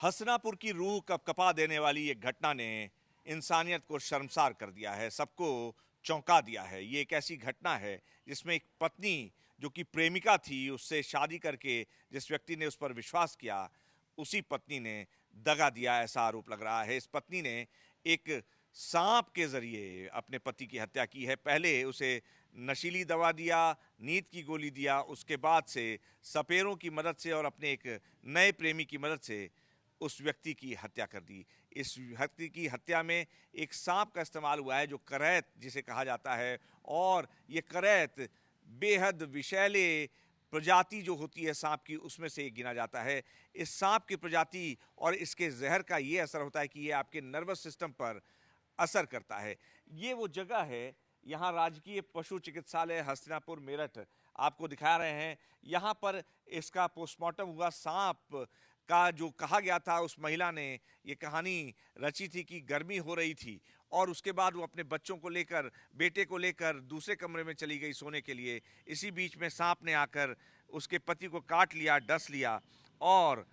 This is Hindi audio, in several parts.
हसनापुर की रूह कपकपा देने वाली एक घटना ने इंसानियत को शर्मसार कर दिया है, सबको चौंका दिया है। ये एक ऐसी घटना है जिसमें एक पत्नी जो कि प्रेमिका थी, उससे शादी करके जिस व्यक्ति ने उस पर विश्वास किया, उसी पत्नी ने दगा दिया, ऐसा आरोप लग रहा है। इस पत्नी ने एक सांप के जरिए अपने पति की हत्या की है। पहले उसे नशीली दवा दिया, नींद की गोली दिया, उसके बाद से सपेरों की मदद से और अपने एक नए प्रेमी की मदद से उस व्यक्ति की हत्या कर दी। इस व्यक्ति की हत्या में एक सांप का इस्तेमाल हुआ है जो करैत जिसे कहा जाता है, और ये करैत बेहद विषैले प्रजाति जो होती है सांप की, उसमें से एक गिना जाता है। इस सांप की प्रजाति और इसके जहर का ये असर होता है कि ये आपके नर्वस सिस्टम पर असर करता है। ये वो जगह है, यहाँ राजकीय पशु चिकित्सालय हस्तिनापुर मेरठ आपको दिखा रहे हैं। यहाँ पर इसका पोस्टमार्टम हुआ। सांप का जो कहा गया था, उस महिला ने ये कहानी रची थी कि गर्मी हो रही थी और उसके बाद वो अपने बच्चों को लेकर, बेटे को लेकर दूसरे कमरे में चली गई सोने के लिए। इसी बीच में सांप ने आकर उसके पति को काट लिया, डस लिया और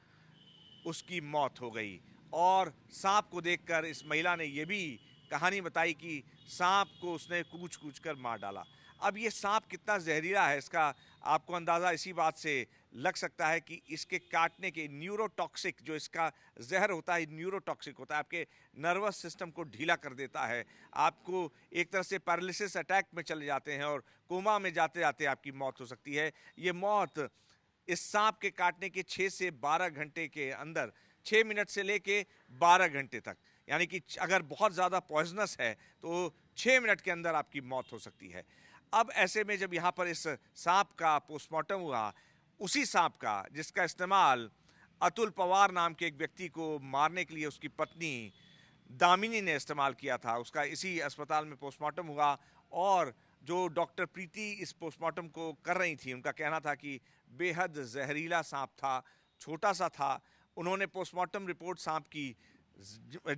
उसकी मौत हो गई। और सांप को देखकर इस महिला ने यह भी कहानी बताई कि सांप को उसने कूच कूच कर मार डाला। अब ये सांप कितना जहरीला है, इसका आपको अंदाज़ा इसी बात से लग सकता है कि इसके काटने के न्यूरोटॉक्सिक जो इसका जहर होता है, न्यूरोटॉक्सिक होता है, आपके नर्वस सिस्टम को ढीला कर देता है। आपको एक तरह से पैरालिसिस अटैक में चले जाते हैं और कोमा में जाते जाते आपकी मौत हो सकती है। ये मौत इस सांप के काटने के 6 से 12 घंटे के अंदर, 6 मिनट से लेके 12 घंटे तक, यानी कि अगर बहुत ज़्यादा पॉइजनस है तो 6 मिनट के अंदर आपकी मौत हो सकती है। अब ऐसे में जब यहाँ पर इस सांप का पोस्टमार्टम हुआ, उसी सांप का जिसका इस्तेमाल अतुल पवार नाम के एक व्यक्ति को मारने के लिए उसकी पत्नी दामिनी ने इस्तेमाल किया था, उसका इसी अस्पताल में पोस्टमार्टम हुआ। और जो डॉक्टर प्रीति इस पोस्टमार्टम को कर रही थी, उनका कहना था कि बेहद जहरीला सांप था, छोटा सा था। उन्होंने पोस्टमार्टम रिपोर्ट सांप की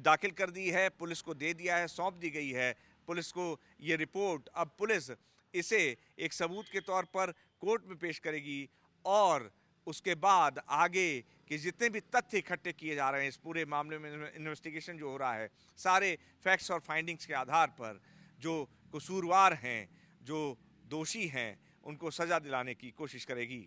दाखिल कर दी है, पुलिस को दे दिया है, सौंप दी गई है पुलिस को ये रिपोर्ट। अब पुलिस इसे एक सबूत के तौर पर कोर्ट में पेश करेगी और उसके बाद आगे के जितने भी तथ्य इकट्ठे किए जा रहे हैं इस पूरे मामले में, इन्वेस्टिगेशन जो हो रहा है, सारे फैक्ट्स और फाइंडिंग्स के आधार पर जो कसूरवार हैं, जो दोषी हैं, उनको सजा दिलाने की कोशिश करेगी।